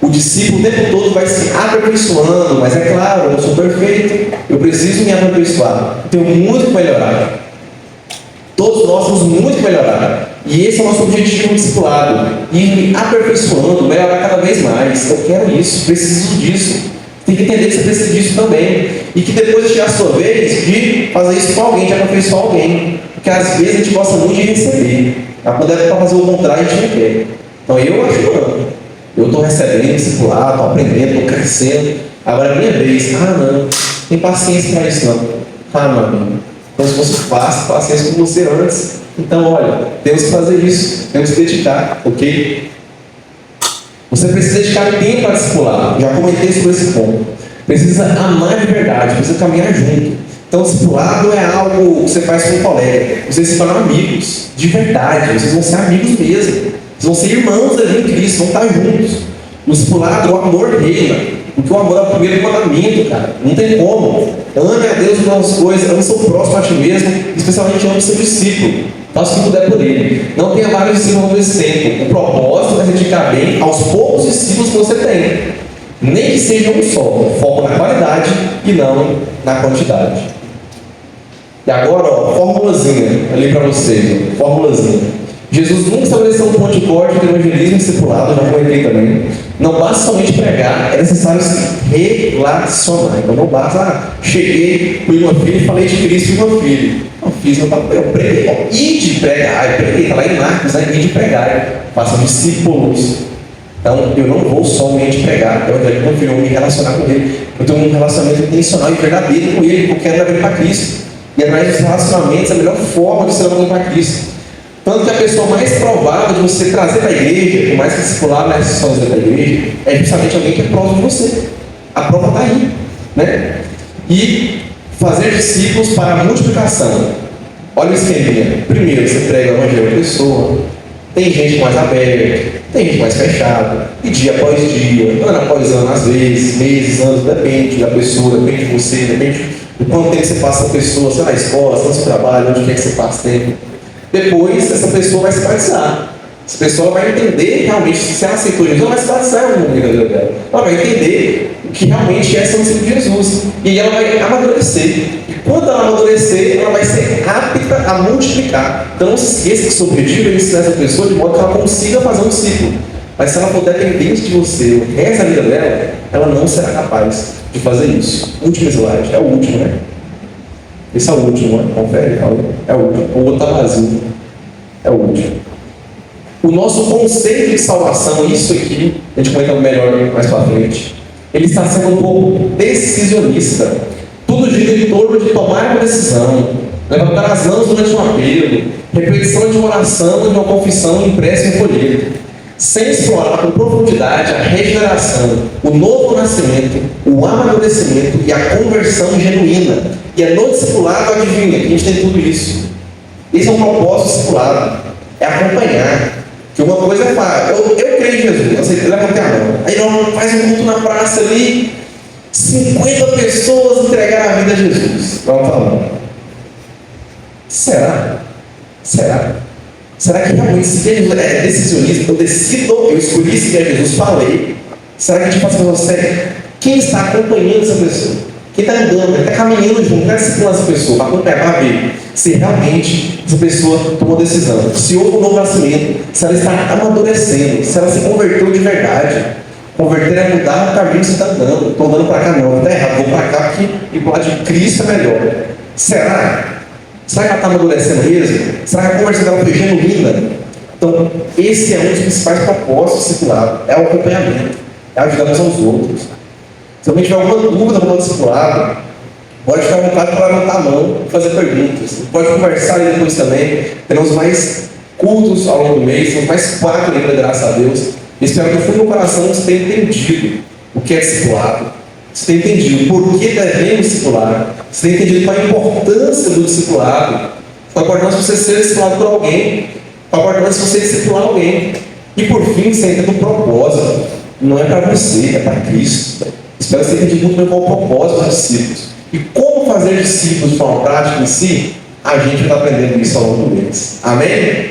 [SPEAKER 1] O discípulo o tempo todo vai se aperfeiçoando, mas é claro, eu não sou perfeito, eu preciso me aperfeiçoar, eu tenho muito que melhorar. Todos nós temos muito que melhorar. E esse é o nosso objetivo no discipulado. Ir me aperfeiçoando, melhorar cada vez mais. Eu quero isso, preciso disso. Tem que entender que você precisa disso também. E que depois chegar a sua vez de fazer isso com alguém, de aperfeiçoar alguém. Porque às vezes a gente gosta muito de receber. Mas quando é para fazer o contrário, a gente não quer. Então eu ajudando. Eu estou recebendo discipulado, estou aprendendo, estou crescendo. Agora é minha vez. Não. Tem paciência para isso não. Meu amigo. Então, se fosse fácil, paciência com você antes. Então, olha, temos que fazer isso, temos que dedicar, ok? Você precisa dedicar tempo para discipular. Já comentei sobre esse ponto. Precisa amar de verdade, precisa caminhar junto. Então, discipulado é algo que você faz com um colega. Vocês se tornam amigos, de verdade. Vocês vão ser amigos mesmo. Vocês vão ser irmãos ali em Cristo, vão estar juntos. No discipulado, o amor reina. Porque o amor é o primeiro mandamento, cara. Não tem como. Ame a Deus com as coisas, ame o seu próximo a ti mesmo, especialmente ame o seu discípulo.
[SPEAKER 2] Faça o que puder por ele. Não tenha vários discípulos ao mesmo tempo. O propósito é dedicar bem aos poucos discípulos que você tem. Nem que seja um só. Foco na qualidade e não na quantidade. E agora, ó, formulazinha ali para vocês. Ó, formulazinha. Jesus nunca estabeleceu um ponto de corte entre o evangelismo e discipulado, eu já comentei também. Não basta somente pregar, é necessário se relacionar. Então não basta, cheguei, fui uma filha e falei de Cristo e uma filha. Não fiz meu papel, eu preguei. Ó, e de pregar, eu preguei, está lá em Marcos, né? E de pregar, façam discípulos. Então eu não vou somente pregar, eu vou me relacionar com ele. Eu tenho um relacionamento intencional e verdadeiro com ele, porque eu quero levar ele para Cristo. E através dos relacionamentos, a melhor forma de se levar para Cristo. Tanto que a pessoa mais provável de você trazer para a igreja, por mais que discipular nas sessões da igreja, é justamente alguém que é próximo de você. A prova está aí, né? E fazer discípulos para a multiplicação. Olha o esqueminha. Primeiro, você prega o evangelho à pessoa. Tem gente mais aberta, tem gente mais fechada. E dia após dia, ano após ano, às vezes, meses, anos, depende da pessoa, depende de você, depende do quanto tempo você passa com a pessoa, se é na escola, se é no seu trabalho, onde quer que você passa tempo. Depois, essa pessoa vai se batizar. Essa pessoa vai entender realmente, se ela aceitou Jesus, ela vai se batizar no momento dela. Ela vai entender o que realmente é ser um discípulo de Jesus. E aí ela vai amadurecer. E quando ela amadurecer, ela vai ser apta a multiplicar. Então não se esqueça que o seu objetivo é ensinar essa pessoa de modo que ela consiga fazer um discípulo. Mas se ela for dependente de você o resto da vida dela, ela não será capaz de fazer isso. Último slide, é o último, né? Esse é o último, né? Confere, é o último. O outro está vazio. É o último. O nosso conceito de salvação, isso aqui, a gente comenta melhor mais para frente, ele está sendo um pouco decisionista. Tudo gira em torno de tomar uma decisão, levantar as mãos durante um apelo, repetição de uma oração e de uma confissão impressa em folheto, sem explorar com profundidade a regeneração, o novo nascimento, o amadurecimento e a conversão genuína. E é no discipulado, adivinha, que a gente tem tudo isso. Esse é um propósito discipulado, é acompanhar. Que uma coisa é falar, eu creio em Jesus, você levanta a mão. Aí não faz um culto na praça ali, 50 pessoas entregaram a vida a Jesus. Vamos falar. Será? Será que realmente se Jesus é decisionista, eu decido, eu escolhi seguir a Jesus, falei. Será que a gente passa para você? Quem está acompanhando essa pessoa? Quem está andando, está caminhando junto, não é discipulando essa pessoa, para acompanhar, para ver se realmente essa pessoa tomou decisão, se houve um novo nascimento, se ela está amadurecendo, se ela se converteu de verdade. Converter é mudar o caminho que você está andando. Estou andando para cá, não, está errado, vou para cá porque o lado de Cristo é melhor. Será? Será que ela está amadurecendo mesmo? Será que a conversa dela foi genuína? Então, esse é um dos principais propósitos do discipulado, é o acompanhamento, é ajudar uns aos outros. Se alguém tiver alguma dúvida no discipulado, pode ficar à vontade para levantar a mão e fazer perguntas. Pode conversar aí depois também. Teremos mais cultos ao longo do mês, temos mais 4 ainda, graças a Deus. Espero que no fundo do coração você tenha entendido o que é discipulado. Você tenha entendido por que devemos discipular. Você tenha entendido qual a importância do discipulado. Qual a importância de você ser discipulado por alguém. Qual a importância de você discipular alguém. E por fim, você entenda o propósito. Não é para você, é para Cristo. Espero que você tenha entendido muito bem qual o propósito dos discípulos. E como fazer discípulos de forma prática em si, a gente vai estar aprendendo isso ao longo do mês. Amém?